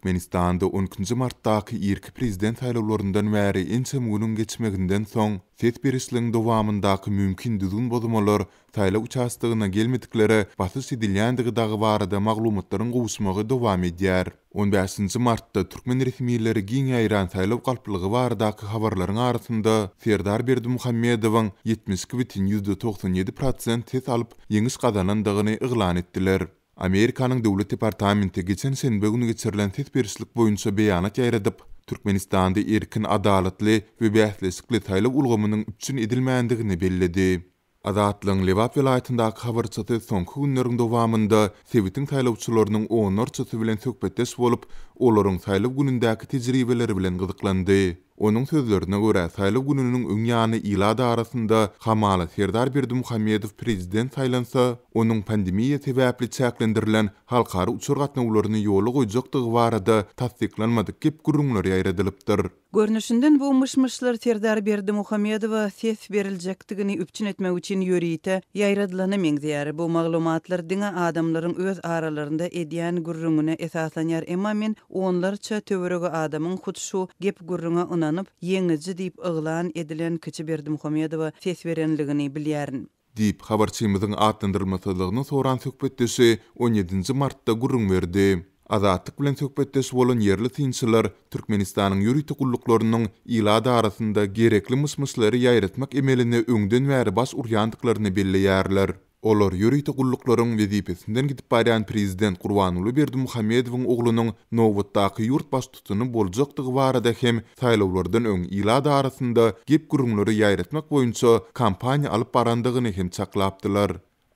Türkmenistan'da 12 Mart'taki ilk prezident saýlawlaryndan bäri ençe günüň geçmeginden soň ses berişligiň dowamyndaky mümkin düzgün bozmalar saýlaw uçastygyna gelmedikleri basys edilýändigi dagy barada maglumatlaryň gowuşmagy dowam edýär. 15 Mart'ta Türkmen resmiýetleri giň ýaýran saýlaw galplygy baradaky habarlaryň arasynda Serdar Berdimuhammedowyň 72,97% ses alyp ýeňiş gazanandygyny eglan etdiler. Amerikanyň döwlet departamenti geçen senbe günü geçirilen ses berişlik boýunça beýanat ýaýradyp, Türkmenistanda erkin, adalatly we bählesikli saýlaw ulgamynyň üçin edilmändigini belledi. Azatlyň Lewap vilayatyndaky habarçysy soňky günleriň dowamynda Sewitin saýlawçylarynyň onarçysy bilen söhbetdeş bolup, olaryň saýlaw günündäki tejribeleri bilen gyzyklandy. Onun sözlerine göre saýlaw gününün öňýany ýylady arasynda Hamala Serdar Berdimuhammedow prezident saýlansa, onun pandemiýa sebäpli çäklendirilen halkary uçur gatnawlaryny ýola goýjakdygy barada tasdiklanmadyk gep gurrunlar ýaýradylypdyr. Görnüşinden bu mışmışlar Serdar Berdimuhammedowa ses beriljakdigini üpçün etmek üçin ýöriýte ýaýradylany meňzeýär. Bu maglumatlar diňe adamlaryň öz aralarynda edýän gurrungyna esaslanýar, emma men onlarça töweregi adamyň hut şu gep gurrunga ynanyp ýeňici diýip yglan edilen kiçi Berdimuhammedowa ses berenligini bilýärin. Diýip habarçymyzyň atlandyrylmasylygyny soran söhbetdeşi 17 Mart'ta gurrun berdi. Azatlyk bilen söhbetdeş bolan ýerli tinçiler Türkmenistanyň ýürüýte gullyklarynyň ýylady arasynda gerekli mysmyslary ýaýratmak emeline öňden bäri bas urýandyklaryny belleýärler. Olar ýürüýte gullyklaryň wezipesinden gidip barýan prezident Gurbanuly Berdimuhammedowyň oglunyň nowatdaky ýurt baş tutuny boljakdygy barada hem saýlawlardan öň ýylady arasynda gep gurrunlary ýaýratmak boýunça kampaniýa alyp barandygyny hem çaklapdylar.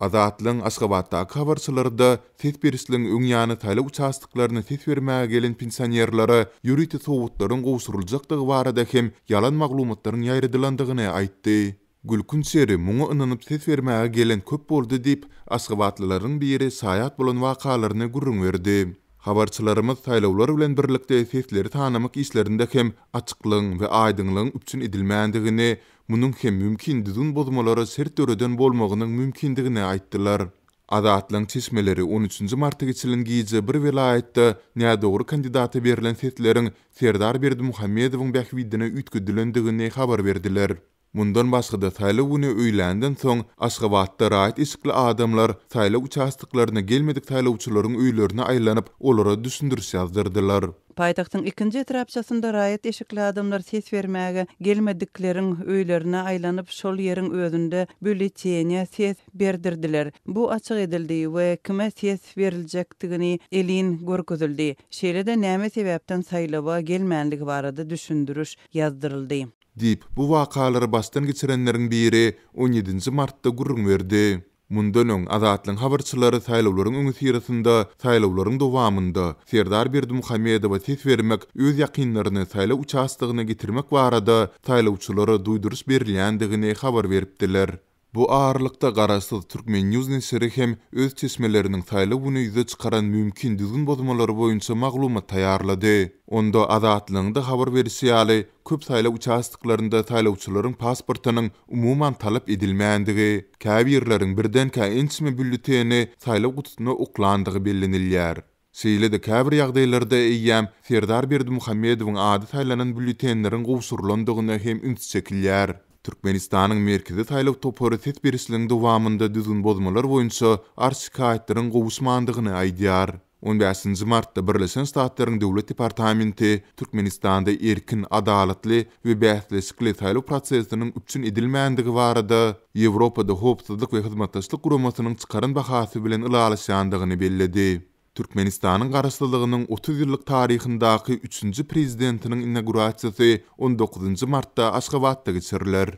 Azatlyň Aşgabatdaky habarçylarda ses berişligiň öňýany saýlaw uçastyklaryna ses bermäge gelen pensionerlere ýürüýte sowutlaryň gowşuruljakdygy barada hem ýalan maglumatlaryň ýaýradylandygyny aýtdy. Gülkün Seri muňa ynanyp ses bermäge gelen köp boldy diýip Aşgabatlylaryň biri saýat bolan wakalaryny gurrun berdi. Habarçylarymyz saýlawlar bilen birlikde sesleri tanamak işlerinde hem açyklyň we aýdynlygyň üçin edilmändigini, munyň hem mümkin düzgün bozmalary sert döreden bolmagynyň mümkindigini aýtdylar. Azatlyň çeşmeleri 13 Martda geçirilen giýje bir vilayatda nädogry kandidata berilen sesleriň Serdar Berdimuhammedowyň bähwidine ütgüdilendigini habar berdiler. Mundan başga da saýlaw güni öýländen soň Aşgabatda raýat eşikli adamlar saýlaw uçastyklaryna gelmedik saýlawçylaryň öýlerine aýlanyp olara düşündiriş ýazdyrdylar. Paýtagtyň ikinji etrapçasynda raýat eşikli adamlar ses bermäge gelmedikleriň öýlerine aýlanyp şol ýeriň özünde bülletçiýene ses berdirdiler. Bu açyk edildi we kime ses beriljakdygyny elin görkezildi. Şeýle-de näme sebäpden saýlawa gelmänligi barada düşündiriş ýazdyryldy. Diýip bu wakalary başdan geçirenleriň biri 17 Mart'ta gurrun berdi. Mundan öň Azatlyň habarçylary saýlawlaryň öňü sirasynda saýlawlaryň dowamynda Serdar Berdimuhammedowa ses bermek, öz ýakynlaryny saýlaw uçastygyna getirmek barada saýlawçylara duýduruş berilýändigini habar beripdiler. Bu ağırlıkta garaşsyz Türkmen News nesiri hem öz çeşmeleriniň saýlaw güni ýüze çykaran mümkin düzgün bozmalary boýunça maglumat taýýarlady. Onda Azatlygyňda habar berişi ýaly köp saýlaw uçastyklarynda saýlawçylaryň pasportynyň umuman talap edilmänligi, käbirleriň birden-kä ençme bülleteni saýlaw gutusyna uklandygy bellenilýär. Şeýle-de käbir ýagdaýlarda eýýäm Serdar Berdimuhammedowyň ady saýlanan bülletenleriň gowşurulandygyna hem üns çekilýär. Türkmenistanyň merkezi saýlaw topory ses berişligiň dowamynda düzgün bozmalar boýunça arşikaýetlaryň gowuşmandygyny aýdýar. 15 Mart'ta Birleşen Ştatlaryň Döwlet Departamenti Türkmenistanda erkin, adalatly we bählesikli saýlaw prosesiniň üçin edilmänligi barada Ýewropada howpsuzlyk we hyzmatdaşlyk guramasynyň çykaran bahasy bilen ýalaşýandygyny belledi. Türkmenistanyň garaşsyzlygynyň 30 ýyllyk taryhyndaky 3-nji prezidentiniň inaugurasiýasy 19 Martda Aşgabatda geçiriler.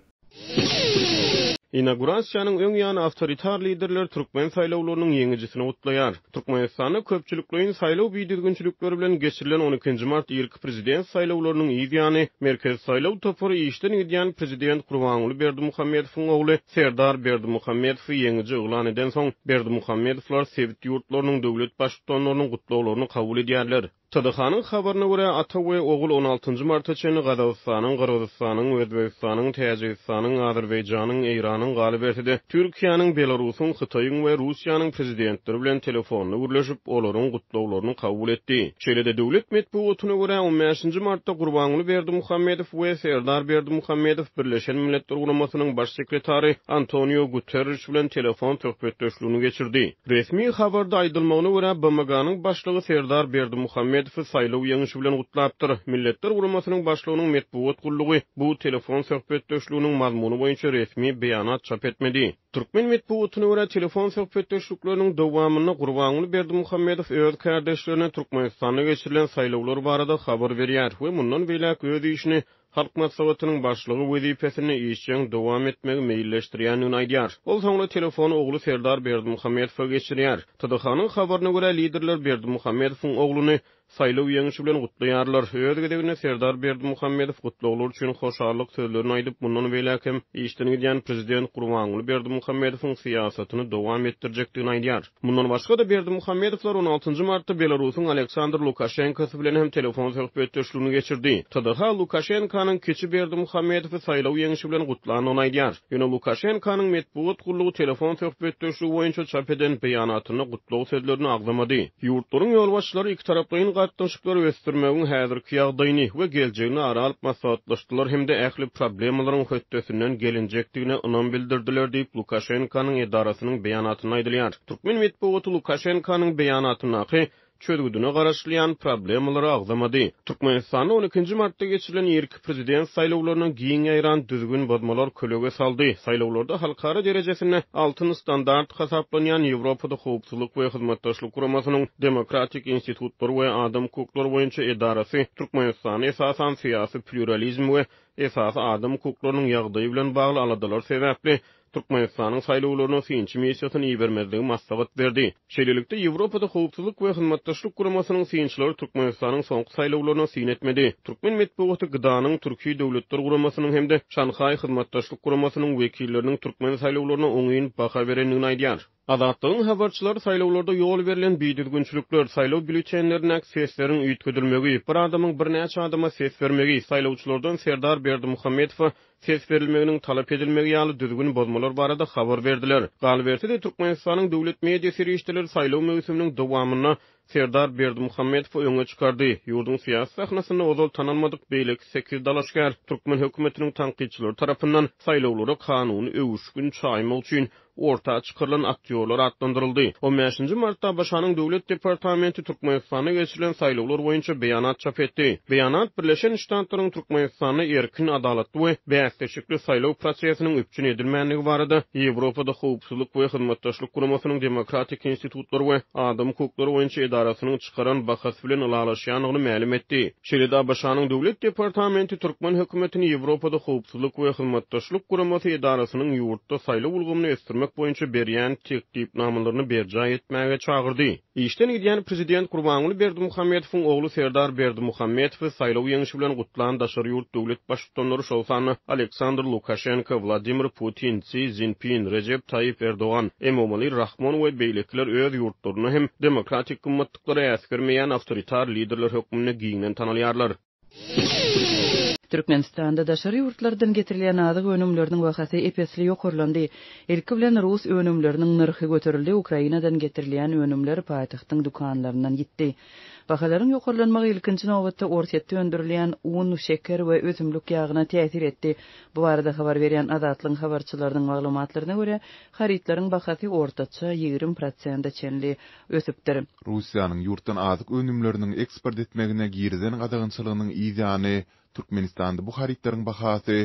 İnaugurasiýanyň öňýany awtoritar liderler Türkmen saýlawlarynyň ýeňicisini gutlaýar. Türkmenistanyň köpçülikliň saýlaw bidirginçilikleri bilen geçirilen 12 Mart ilk prezident saýlawlarynyň ýygyny merkez saýlaw topory işden edýän prezident Gurbanuly Berdimuhammedowyň ogly Serdar Berdimuhammedow ýeňici uglan eden soň Berdimuhammedowlar Sewit ýurtlarynyň döwlet başlyklarynyň gutlawlaryny kabul edýärler. Tadıxanyň habaryna görä ata we ogul 16-njy marta çen Gazawstanyň, Gyrgyzstanyň, Özbegistanyň, Täjikistanyň, Azerbaýjanyň, Iranyň galyp etdi. Türkiýanyň, Belarusyň, Hytaýyň we Russiýanyň prezidentleri bilen telefonla gürleşip olaryň gutlawlaryny kabul etdi. Şeýle-de döwlet medeniýetyne görä 15-nji martda Gurbanuly Berdimuhammedow we Serdar Berdimuhammedow Birleşen Milletler Guramasynyň baş sekretary Antonio Guterres bilen telefon töhbetdeşligini geçirdi. Resmi habarda aýdylmagyna görä BMG-nyň başlygy Serdar Berdimuhammedow saylaw ýeňişi bilen gutlapdyr. Milletler Guramasynyň başlygynyň medeniýet gullugy bu telefon söhbetdeşliginiň mazmuny boýunça resmi beýanat çap etmedi. Türkmen medeniýetyne görä telefon söhbetdeşlikleriniň dowamyny Gurbanuly Berdimuhammedow öz kardeşlerine Türkmenistanda geçirilen saylawlar barada habar berýär we mundan beýle öz işini Halk maslahatynyň başlygy wezipesini işçiň dowam etmegi meýilleşdirýänini aýdýar. Ol soňra telefonu ogly Serdar Berdimuhammedowa geçirýär. Tadyxanyň habaryna görä liderler Berdimuhammedowyň ogluny saylaw ýeňişi bilen gutlaýarlar. Öz gedegine Serdar Berdimuhammedow gutlawlar üçin hoşarlyk sözlerini aýdyp mundan beýlekim işden gidýän prezident Gurbanuly Berdimuhammedowyň siýasatyny dowam etdirjekdigini aýdýar. Mundan başga da Berdimuhammedowlar 16-njy martda Belarusyň Aleksandr Lukashenkosy bilen hem telefon söhbetdeşligini geçirdi. Tadyha Lukashenkanyň keçi Berdimuhammedowy saylaw ýeňişi bilen gutlanyny aýdýar. Ýöne Lukashenkanyň medeniýet gullugy telefon söhbetdeşligi boýunça çap eden beýanatyny gutlaw sözlerini agzamady. Ýurtlaryň ýolbaşçylary iki taraplaryň gatnaşyklary ösdürmegiň häzirki ýagdaýyny we geljegini ara alyp maslahatlaşdylar hemde ähli problemlaryň hötdesinden gelinjekdigine ynam bildirdiler diýip Lukashenkanyň edarasynyň beýanatyny aýdylýar. Türkmen medeniýeti Lukashenkanyň beýanatyny çözgüdüne garaşlayan problemleri agzamady. Türkmenistanyň 12-nji martda geçirilen ýerki prezident saýlawlarynyň giň ýaýran düzgün bodmalar kölege saldy. Saýlawlarda halkara derejesinde altyn standart hasaplanýan Ýewropada howpsuzlyk we hyzmatdaşlyk guramasynyň demokratik institutlar we adam hukuklary boýunça edarasy Türkmenistany esasan syýasy pluralizm we esasy adam hukuklarynyň ýagdaýy bilen bagly aladalar sebäpli Türkmenistanyň saýlawlaryna synçy missiýasyny ýerbermezligi maslahat berdi. Şeýlelikde Ýewropada howpsuzlyk we hyzmatdaşlyk guramasynyň synçylary Türkmenistanyň soňky saýlawlaryna syn etmedi. Türkmen medeniýeti Gdanyň Türkiýe döwletleri guramasynyň hemde Şanxay hyzmatdaşlyk guramasynyň wekilleriniň Türkmen saýlawlaryna oňyň baha berenligini aýdýar. Adatlyň habarçylary saýlawlarda ýol berilen biýdirgünçülükler, saýlaw bileçenlerine seslerin üýtgedilmegi, bir adamyň bir näçe adama ses bermegi, saýlawçylardan Serdar Berdimuhammedow ses berilmeginiň talap edilmegi ýaly düzgün bozmalar barada habar berdiler. Galyp etse Türkmenistanyň döwlet mediýasy reýisleri saýlaw mövsüminiň dowamyna Serdar Berdimuhammedow öňe çykardy. Ýurdun syýasy sahnasyna ozal tananmadyk beýleki 8 dalaşgar Türkmen hökümetiniň tanqidçilari tarapyndan saýlawlara kanuny öwüşgün çaýmak üçin orta çykyrylan aktyorlar atlandyryldy. 15-nji martda Başanyň döwlet departamenti Türkmenistana geçirilen saýlawlar boýunça beýanat çap etdi. Beýanat Birleşen Ştatlaryň Türkmenistana erkin, adalatly we bäsleşikli saýlaw prosesiniň üpçün edilmänligi barada Ýewropada howpsuzlyk we hyzmatdaşlyk guramasynyň demokratik institutlary we adam hukuklary boýunça edarasynyň çykaran bahas bilen ýalaşýanyny ma'lum etdi. Şeýle-de Başanyň döwlet departamenti Türkmen hökümetini Ýewropada howpsuzlyk we hyzmatdaşlyk guramasy edarasynyň ýurtda saýlaw ulgamyny ösdürmek boýunça berýän teklipnamalaryny berja etmäge çagyrdy. İşden gidýän prezident Gurbanuly Berdimuhammedowyň ogly Serdar Berdimuhammedow saýlaw ýeňişi bilen gutlan daşary ýurt döwlet başlyklary şowsany Aleksandr Lukashenko, Vladimir Putin, Xi Jinping, Recep Tayyip Erdoğan, Emomali Rahmon we beýlekler öz ýurtlaryny hem demokratik gymmatlyklary äsgermeýän awtoritar liderler hökmüne giňen tanalýarlar. Türkmenistanda daşary ýurtlardan getirilen azyk önümleriniň wagty epesli ýokurlandy. Ilki bilen Rus önümleriniň narhy göterildi. Ukrainadan getirilen önümler paýtagtyň dukanlaryndan gitdi. Bahalaryň ýokurlanmagy ilkinji nowatda ortatda öndürilen un, şeker we özümlük ýagyna täsir etdi. Bu arada habar berýän Azatlyň habarçylarynyň maglumatlaryna görä, haritlaryň bahasy ortaça 20% çenli ösüpdir. Russiýanyň ýurtdan azyk önümleriniň eksport etmegine girden gadagynçylygynyň ýygyny Türkmenistanda bu haritlaryň bahasy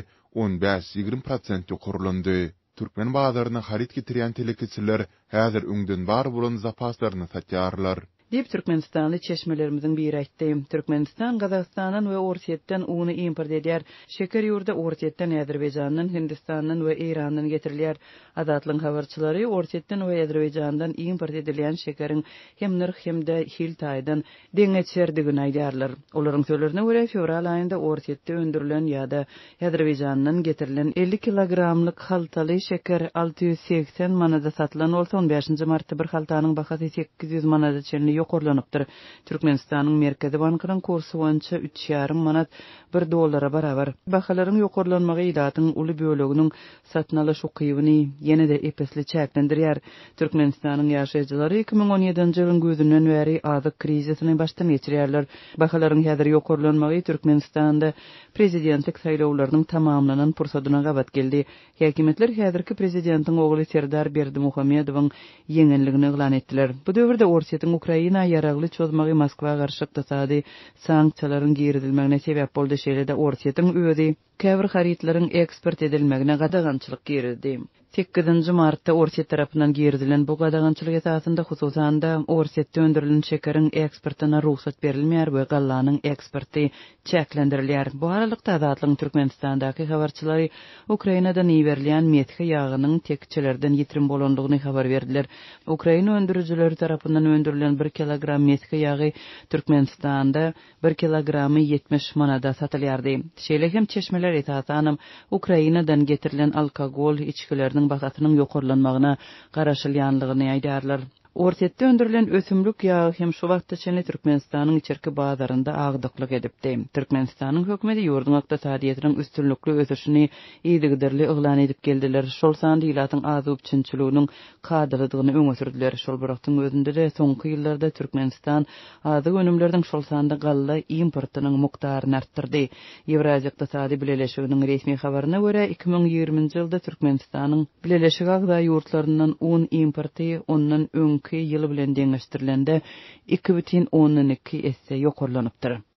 15-20% ýokurlandy. Türkmen bazaryna harit getirýän telekiçiler häzir öňden bar bolan zapaslaryny satýarlar. Dip Türkmenistanly çeşmelerimizin biri aýtdy. Türkmenistan Gazawstanyň we Orsetden uny import edýär. Şeker ýurda Orsetden, Azerbaýjanyň, Hindistanyň we Iranyň getirilýär. Adatlyň habarçylary Orsetden we Azerbaýjandan import edilen şekeriň hem narh hem de hil taýdan deňeçerdigini aýdýarlar. Olaryň sözlerine görä fevral aýynda Orsetde öndürilen ýa-da Azerbaýjandan getirilen 50 kilogramlyk haltaly şeker 680 manada satylan bolsa 15-nji martda bir haltanyň bahasy 800 manada çenli ýokarlanypdyr. Türkmenistanyň Merkezi Bankynyň kursu boýunça 3,5 manat $1 barabar. Bahalaryň ýokarlanmagy ýylatyň uly böleginiň satyn alyş ukybyny ýene-de epesli çäklendirýär. Türkmenistanyň ýaşaýjylary 2017-nji ýylyň gözünden bäri azyk krizisyny baştan geçirýärler. Bahalaryň häzir ýokarlanmagy Türkmenistanda prezidentlik saýlawlarynyň tamamlanan pursadyna gabat geldi. Häkimetler häzirki prezidentiň ogly Serdar Berdimuhammedowyň ýeňenligini elan etdiler. Bu döwürde Orsiýetiň Ukraina ýaragly çözmägi Moskwa garşy ykdysady sanksiýalaryň giridilmegine sebäp boldy. Şeýle-de Orsiýetiň özi käbir haritlaryň eksport edilmegine gadagançylyk girildi. 8-nji martda Orsiýet tarapyndan giridilen bu gadagançylyk esasynda hususan da Orsiýetde öndürilen şekeriň eksportyna ruhsat berilmeýär we gallanyň eksporty çäklendirilýär. Bu aralykda Azatlygyň Türkmenistandaky habarçylary Ukrainadan iýerilýän methe ýagynyň tekçelerden ýitirim bolandygyny habar berdiler. Ukraina öndürüjileri tarapyndan öndürilen 1 kilogram methe ýagy Türkmenistanda 1 kilogramy 70 manada satylýardy. Şeýle hem çeşmeler esasanym Ukrainadan getirilen alkogol içkileriniň bahatynyň ýokarlanmagyna garaşylýanlygyny aýdarlar. Orsiýetde öndürilen ösümlük ýagy hem şu wagtda çenli Türkmenistanyň içerki bazarynda agdyklyk edipdi. Türkmenistanyň hökümeti ýurdun ykdysadyýetynyň üstünlükli ösüşini ýygyderli eglan edip geldiler. Şol sandy ýylatyň azyp çynçylygynyň kadyrlygyny öňe sürdiler. Şol birakdyň özünde de soňky ýyllarda Türkmenistan azyk önümlerden şol sandy galla importynyň mukdaryny artdyrdy. Ýewraziýa ykdysady bileleşiginiň resmi habaryna görä 2020-nji ýylda Türkmenistanyň bileleşik agda ýurtlaryndan un importy ondan ýyly bilen deňeşdirilende 2,12 esse ýokarlanypdyr.